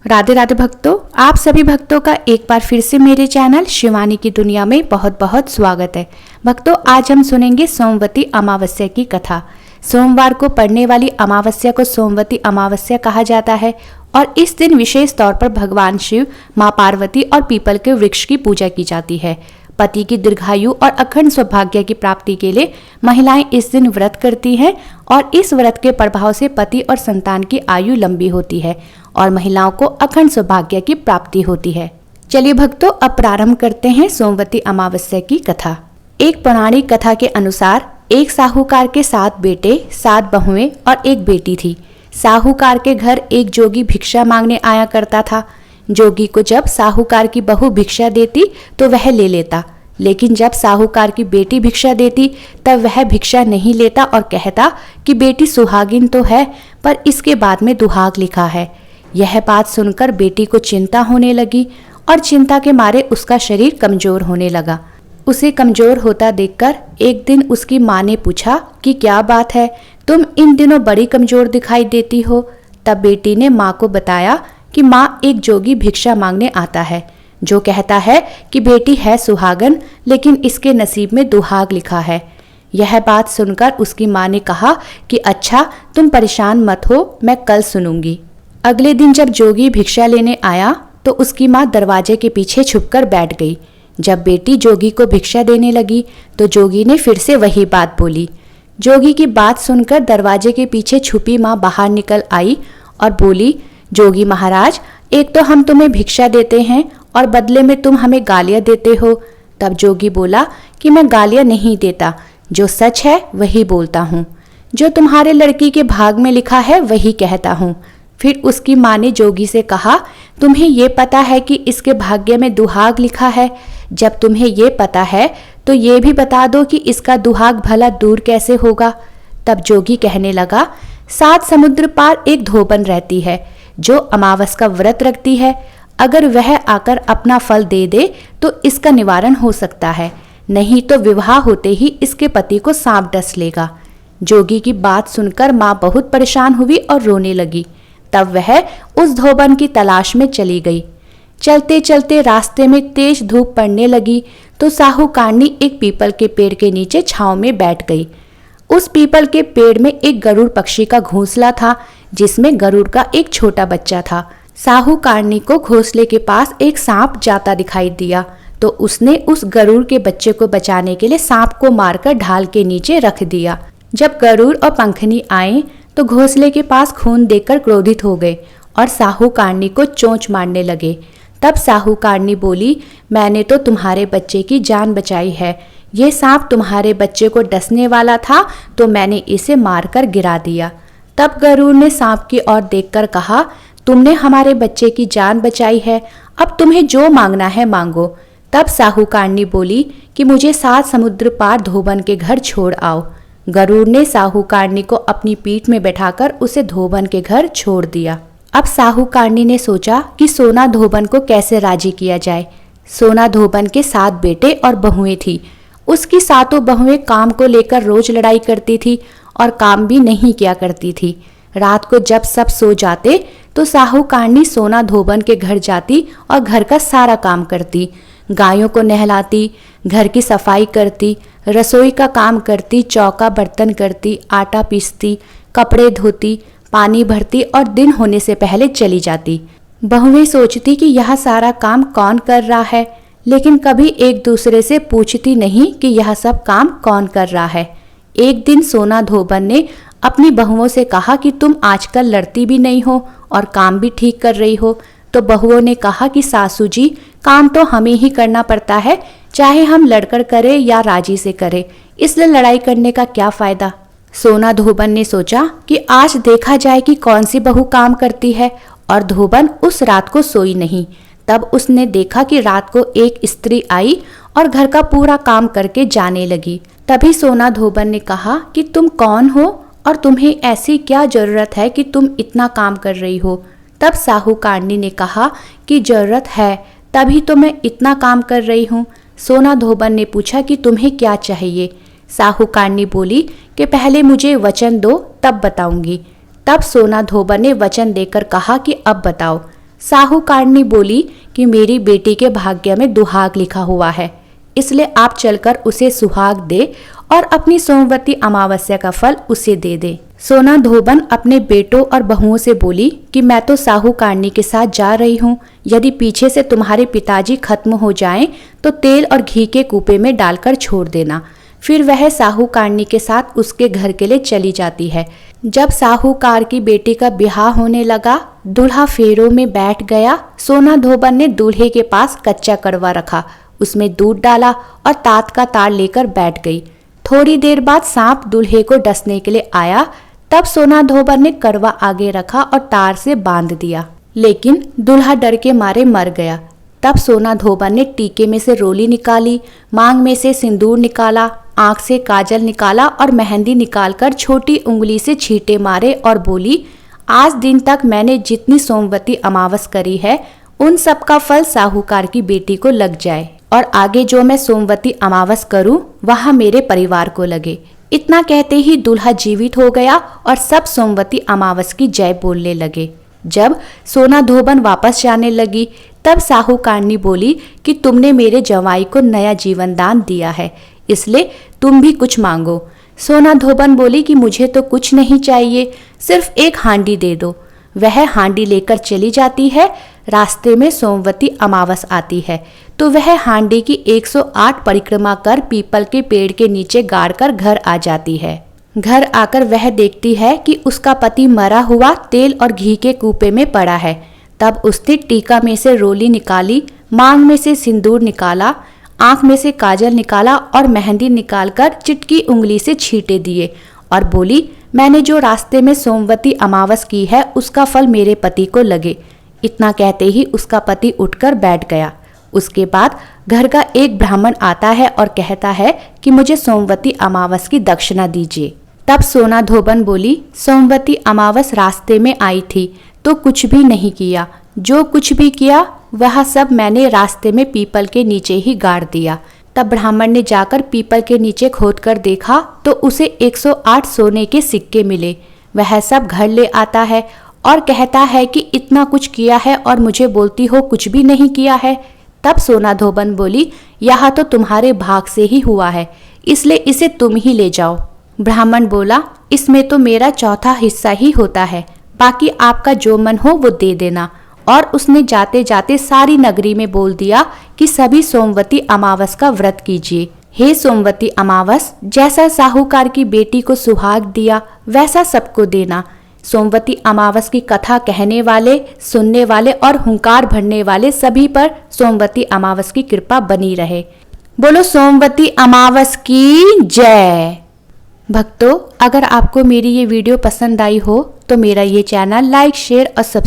राधे राधे भक्तों, आप सभी भक्तों का एक बार फिर से मेरे चैनल शिवानी की दुनिया में बहुत बहुत स्वागत है। भक्तों, आज हम सुनेंगे सोमवती अमावस्या की कथा। सोमवार को पड़ने वाली अमावस्या को सोमवती अमावस्या कहा जाता है और इस दिन विशेष तौर पर भगवान शिव, माँ पार्वती और पीपल के वृक्ष की पूजा की जाती है। पति की दीर्घायु और अखंड सौभाग्य की प्राप्ति के लिए महिलाएं इस दिन व्रत करती हैं और इस व्रत के प्रभाव से पति और संतान की आयु लंबी होती है और महिलाओं को अखंड सौभाग्य की प्राप्ति होती है। चलिए भक्तों, अब प्रारंभ करते हैं सोमवती अमावस्या की कथा। एक पौराणिक कथा के अनुसार एक साहूकार के 7 बेटे, 7 बहुएं और एक बेटी थी। साहूकार के घर एक जोगी भिक्षा मांगने आया करता था। जोगी को जब साहूकार की बहू भिक्षा देती तो वह ले लेता, लेकिन जब साहूकार की बेटी भिक्षा देती तब वह भिक्षा नहीं लेता और कहता कि बेटी सुहागिन तो है पर इसके बाद में दुहाग लिखा है। यह बात सुनकर बेटी को चिंता होने लगी और चिंता के मारे उसका शरीर कमजोर होने लगा। उसे कमजोर होता देखकर एक दिन उसकी माँ ने पूछा कि क्या बात है, तुम इन दिनों बड़ी कमजोर दिखाई देती हो। तब बेटी ने माँ को बताया कि माँ, एक जोगी भिक्षा मांगने आता है जो कहता है कि बेटी है सुहागन लेकिन इसके नसीब में दुहाग लिखा है। यह बात सुनकर उसकी माँ ने कहा कि अच्छा, तुम परेशान मत हो, मैं कल सुनूंगी। अगले दिन जब जोगी भिक्षा लेने आया तो उसकी माँ दरवाजे के पीछे छुपकर बैठ गई। जब बेटी जोगी को भिक्षा देने लगी तो जोगी ने फिर से वही बात बोली। जोगी की बात सुनकर दरवाजे के पीछे छुपी माँ बाहर निकल आई और बोली, जोगी महाराज, एक तो हम तुम्हें भिक्षा देते हैं और बदले में तुम हमें गालियां देते हो। तब जोगी बोला कि मैं गालियां नहीं देता, जो सच है वही बोलता हूँ, जो तुम्हारे लड़की के भाग में लिखा है वही कहता हूँ। फिर उसकी माँ ने जोगी से कहा, तुम्हें ये पता है कि इसके भाग्य में दुहाग लिखा है? जब तुम्हें ये पता है तो ये भी बता दो कि इसका दुहाग भला दूर कैसे होगा। तब जोगी कहने लगा, 7 समुद्र पार एक धोबन रहती है जो अमावस का व्रत रखती है। अगर वह आकर अपना फल दे दे तो इसका निवारण हो सकता है, नहीं तो विवाह होते ही इसके पति को सांप डस लेगा। जोगी की बात सुनकर माँ बहुत परेशान हुई और रोने लगी। तब वह उस धोबन की तलाश में चली गई। चलते चलते रास्ते में तेज धूप पड़ने लगी तो साहूकारनी एक पीपल के पेड़ के नीचे छांव में बैठ गई। उस पीपल के पेड़ में एक गरुड़ पक्षी का घोंसला था जिसमें गरुड़ का एक छोटा बच्चा था। साहूकारनी को घोंसले के पास एक सांप जाता दिखाई दिया तो उसने उस गरुड़ के बच्चे को बचाने के लिए सांप को मारकर ढाल के नीचे रख दिया। जब गरुड़ और पंखनी आए तो घोंसले के पास खून देखकर क्रोधित हो गए और साहूकारनी को चोंच मारने लगे। तब साहूकारनी बोली, मैंने तो तुम्हारे बच्चे की जान बचाई है। ये सांप तुम्हारे बच्चे को डसने वाला था तो मैंने इसे मारकर गिरा दिया। तब गरुड़ ने सांप की ओर देखकर कहा, तुमने हमारे बच्चे की जान बचाई है, अब तुम्हें जो मांगना है मांगो। तब साहूकारनी बोली कि मुझे 7 समुद्र पार धोबन के घर छोड़ आओ। गरुड़ ने साहूकारनी को अपनी पीठ में बैठाकर उसे धोबन के घर छोड़ दिया। अब साहूकारनी ने सोचा कि सोना धोबन को कैसे राजी किया जाए। सोना धोबन के 7 बेटे और बहुएं थी। उसकी 7 बहुएं काम को लेकर रोज लड़ाई करती थी और काम भी नहीं किया करती थी। रात को जब सब सो जाते तो साहूकारनी सोना धोबन के घर जाती और घर का सारा काम करती। गायों को नहलाती, घर की सफाई करती, रसोई का काम करती, चौका बर्तन करती, आटा पीसती, कपड़े धोती, पानी भरती और दिन होने से पहले चली जाती। बहुएं सोचती कि यह सारा काम कौन कर रहा है, लेकिन कभी एक दूसरे से पूछती नहीं कि यह सब काम कौन कर रहा है। एक दिन सोना धोबन ने अपनी बहुओं से कहा कि तुम आजकल लड़ती भी नहीं हो और काम भी ठीक कर रही हो। तो बहुओं ने कहा कि सासू जी, काम तो हमें ही करना पड़ता है, चाहे हम लड़कर करें या राजी से करें, इसलिए लड़ाई करने का क्या फायदा। सोना धोबन ने सोचा कि आज देखा जाए कि कौन सी बहू काम करती है, और धोबन उस रात को सोई नहीं। तब उसने देखा कि रात को एक स्त्री आई और घर का पूरा काम करके जाने लगी। तभी सोना धोबन ने कहा कि तुम कौन हो और तुम्हें ऐसी क्या जरूरत है कि तुम इतना काम कर रही हो। तब साहूकारनी ने कहा कि जरूरत है, तभी तो मैं इतना काम कर रही हूँ। सोना धोबन ने पूछा कि तुम्हें क्या चाहिए। साहूकारनी बोली कि पहले मुझे वचन दो तब बताऊंगी। तब सोना धोबन ने वचन देकर कहा कि अब बताओ। साहूकारनी बोली कि मेरी बेटी के भाग्य में दुहाग लिखा हुआ है, इसलिए आप चलकर उसे सुहाग दे और अपनी सोमवती अमावस्या का फल उसे दे दे। सोना धोबन अपने बेटों और बहुओं से बोली कि मैं तो साहूकारनी के साथ जा रही हूँ, यदि पीछे से तुम्हारे पिताजी खत्म हो जाएं तो तेल और घी के कूपे में डालकर छोड़ देना। फिर वह साहूकारनी के साथ उसके घर के लिए चली जाती है। जब साहूकार की बेटी का ब्याह होने लगा, दूल्हा फेरों में बैठ गया। सोना धोबन ने दूल्हे के पास कच्चा कड़वा रखा, उसमें दूध डाला और तात का तार लेकर बैठ गई। थोड़ी देर बाद सांप दूल्हे को डसने के लिए आया, तब सोना धोबन ने कड़वा आगे रखा और तार से बांध दिया, लेकिन दूल्हा डर के मारे मर गया। तब सोना धोबन ने टीके में से रोली निकाली, मांग में से सिंदूर निकाला, आंख से काजल निकाला और मेहंदी निकालकर छोटी उंगली से छींटे मारे और बोली, आज दिन तक मैंने जितनी सोमवती अमावस करी है उन सब का फल साहूकार की बेटी को लग जाए, और आगे जो मैं सोमवती अमावस करूं वह मेरे परिवार को लगे। इतना कहते ही दूल्हा जीवित हो गया और सब सोमवती अमावस की जय बोलने लगे। जब सोना धोबन वापस जाने लगी, तब साहूकारनी बोली कि तुमने मेरे जवाई को नया जीवन दान दिया है, इसलिए तुम भी कुछ मांगो। सोना धोबन बोली कि मुझे तो कुछ नहीं चाहिए, सिर्फ एक हांडी दे दो। वह हांडी लेकर चली जाती है। रास्ते में सोमवती अमावस आती है तो वह हांडी की 108 परिक्रमा कर पीपल के पेड़ के नीचे गाड़कर घर आ जाती है। घर आकर वह देखती है कि उसका पति मरा हुआ तेल और घी के कूपे में पड़ा है। तब उसने टीका में से रोली निकाली, मांग में से सिंदूर निकाला, आंख में से काजल निकाला और मेहंदी निकालकर चिटकी उंगली से छींटे दिए और बोली, मैंने जो रास्ते में सोमवती अमावस की है उसका फल मेरे पति को लगे। इतना कहते ही उसका पति उठकर बैठ गया। उसके बाद घर का एक ब्राह्मण आता है और कहता है कि मुझे सोमवती अमावस की दक्षिणा दीजिए। तब सोना धोबन बोली, सोमवती अमावस रास्ते में आई थी तो कुछ भी नहीं किया, जो कुछ भी किया वह सब मैंने रास्ते में पीपल के नीचे ही गाड़ दिया। तब ब्राह्मण ने जाकर पीपल के नीचे खोदकर देखा तो उसे 108 सोने के सिक्के मिले। वह सब घर ले आता है और कहता है कि इतना कुछ किया है और मुझे बोलती हो कुछ भी नहीं किया है। तब सोना धोबन बोली, यह तो तुम्हारे भाग से ही हुआ है, इसलिए इसे तुम ही ले जाओ। ब्राह्मण बोला, इसमें तो मेरा चौथा हिस्सा ही होता है, बाकी आपका जो मन हो वो दे देना। और उसने जाते जाते सारी नगरी में बोल दिया कि सभी सोमवती अमावस का व्रत कीजिए। हे सोमवती अमावस, जैसा साहूकार की बेटी को सुहाग दिया वैसा सबको देना। सोमवती अमावस की कथा कहने वाले, सुनने वाले और हुंकार भरने वाले सभी पर सोमवती अमावस की कृपा बनी रहे। बोलो सोमवती अमावस की जय। भक्तों, अगर आपको मेरी ये वीडियो पसंद आई हो तो मेरा ये चैनल लाइक, शेयर और सब्सक्राइब